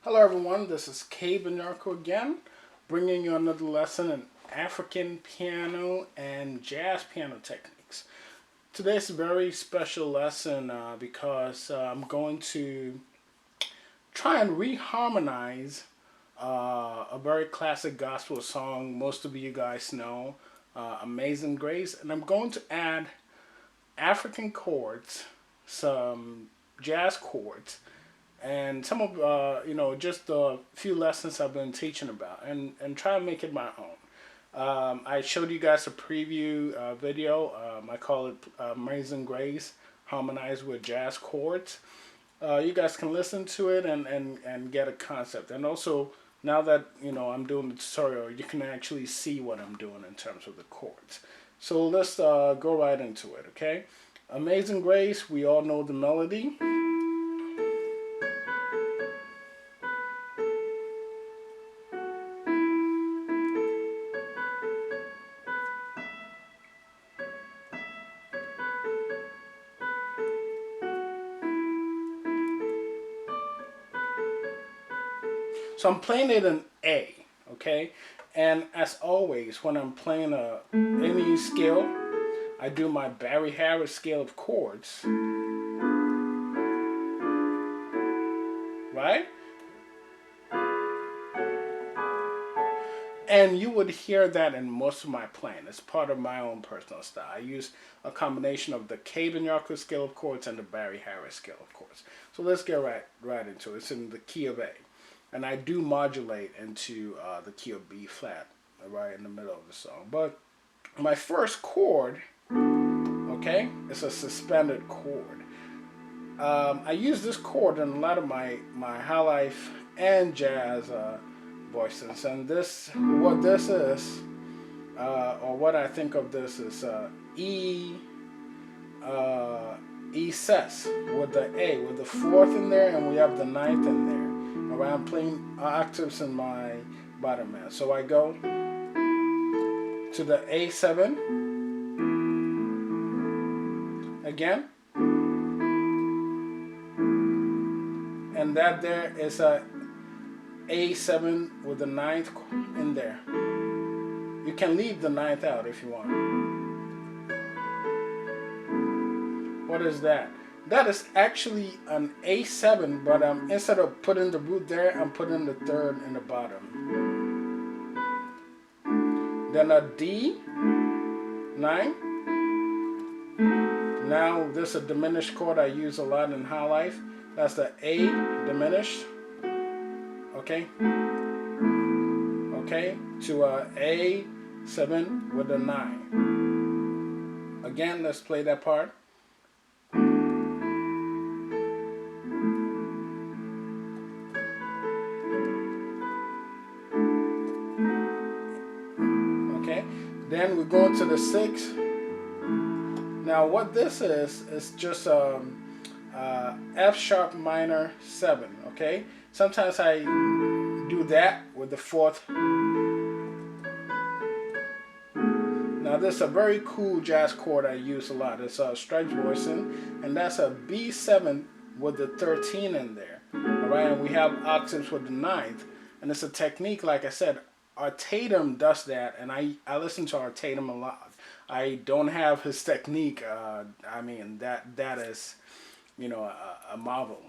Hello everyone, this is Benyarko again, bringing you another lesson in African piano and jazz piano techniques. Today's a very special lesson because I'm going to try and reharmonize a very classic gospel song most of you guys know, Amazing Grace, and I'm going to add African chords, some jazz chords, and some of just a few lessons I've been teaching about, and try and make it my own. I showed you guys a preview video. I call it Amazing Grace harmonized with jazz chords. You guys can listen to it and get a concept. And also, now that I'm doing the tutorial, you can actually see what I'm doing in terms of the chords. So let's go right into it, okay? Amazing Grace, we all know the melody. So I'm playing it in A, okay? And as always, when I'm playing any scale, I do my Barry Harris scale of chords, right? And you would hear that in most of my playing. It's part of my own personal style. I use a combination of the Benyarko scale of chords and the Barry Harris scale of chords. So let's get right into it. It's in the key of A. And I do modulate into the key of B flat, right in the middle of the song. But my first chord, okay, is a suspended chord. I use this chord in a lot of my high life and jazz voicings. And what this is, or what I think of this is E sus with the A, with the fourth in there, and we have the ninth in there. Alright, I'm playing octaves in my bottom hand. So I go to the A7 again, and that there is a A7 with the ninth in there. You can leave the ninth out if you want. What is that? That is actually an A7, but instead of putting the root there, I'm putting the third in the bottom. Then a D9. Now this is a diminished chord I use a lot in high life. That's the A diminished. Okay. Okay. To a A7 with a 9. Again, let's play that part. Then we go into the 6. Now what this is just F sharp minor 7, okay? Sometimes I do that with the 4th. Now this is a very cool jazz chord I use a lot. It's a striped voicing, and that's a B7 with the 13 in there. Alright, and we have octaves with the 9th, and it's a technique, like I said, Tatum does that, and I listen to Tatum a lot. I don't have his technique. I mean, that is, a marvel.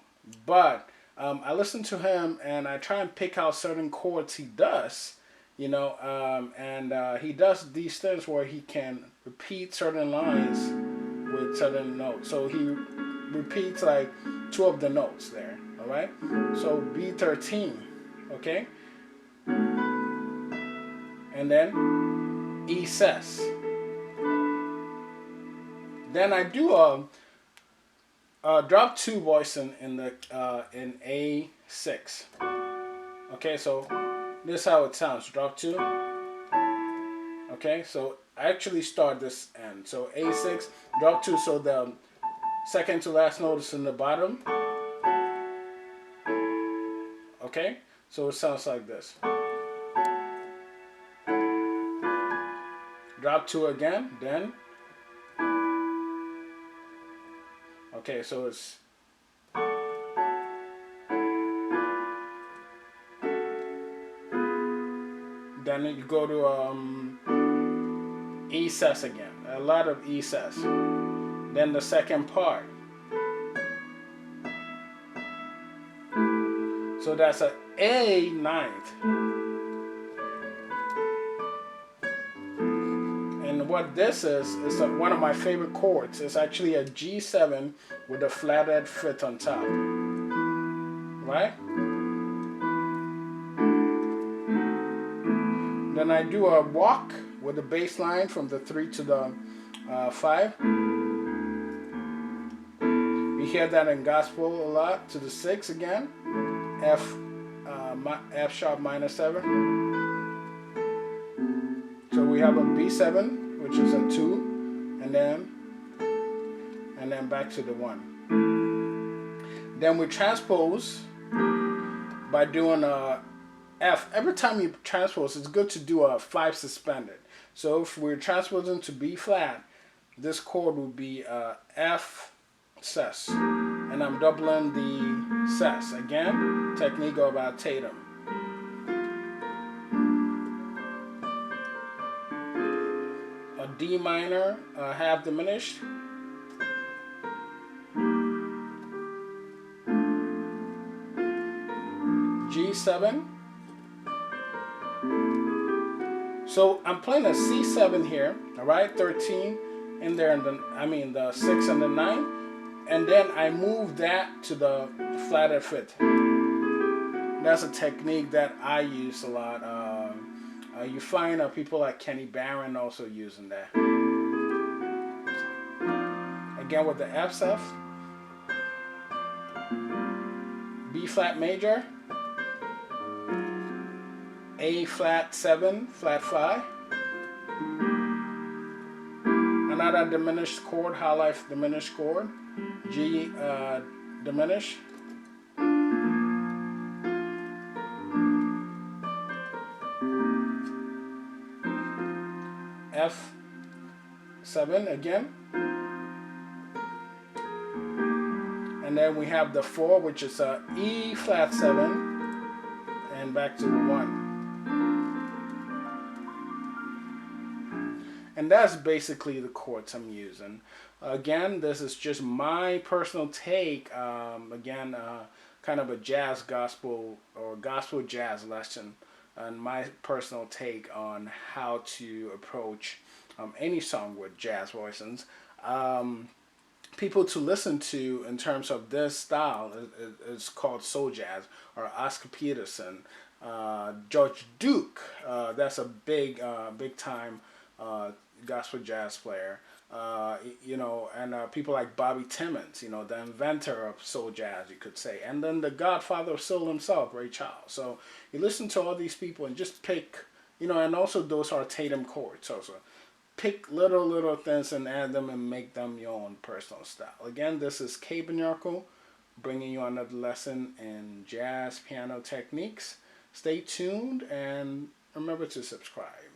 But I listen to him, and I try and pick out certain chords he does, and he does these things where he can repeat certain lines with certain notes. So he repeats like 2 of the notes there, all right? So B13, okay? And then E sus. Then I do a drop 2 voicing in A6. Okay, so this is how it sounds. Drop 2. Okay, so I actually start this end. So A6, drop 2. So the second to last note is in the bottom. Okay, so it sounds like this. Drop 2 again, then. Okay, so it's then you go to E sus again. A lot of E sus. Then the second part. So that's a A ninth. And what this is one of my favorite chords. It's actually a G7 with a flathead fifth on top. Right? Then I do a walk with the bass line from the 3 to the 5. You hear that in gospel a lot. To the 6 again. F sharp minor 7. So we have a B7, which is a 2, and then back to the 1. Then we transpose by doing a F. Every time you transpose, it's good to do a 5 suspended. So if we're transposing to B flat, this chord would be F sus, and I'm doubling the sus. Again, technique of Tatum. A D minor, half diminished. G7. So I'm playing a C7 here, all right, 13 in there, and then the 6 and the 9, and then I move that to the flathead fifth. That's a technique that I use a lot. You find people like Kenny Barron also using that. Again with the F7, B flat major, A flat 7, flat 5. Another diminished chord, high life diminished chord. G diminished. F7 again. And then we have the 4, which is a E flat 7, and back to the 1. And that's basically the chords I'm using. Again, this is just my personal take. Again, kind of a jazz gospel or gospel jazz lesson, and my personal take on how to approach any song with jazz voicings. People to listen to in terms of this style is called soul jazz, or Oscar Peterson, George Duke. That's a big time gospel jazz player. And people like Bobby Timmons, the inventor of soul jazz, you could say, and then the godfather of soul himself, Ray Charles. So you listen to all these people and just pick, and also those are Tatum chords also. Pick little things and add them and make them your own personal style. Again, this is Benyarko bringing you another lesson in jazz piano techniques. Stay tuned and remember to subscribe.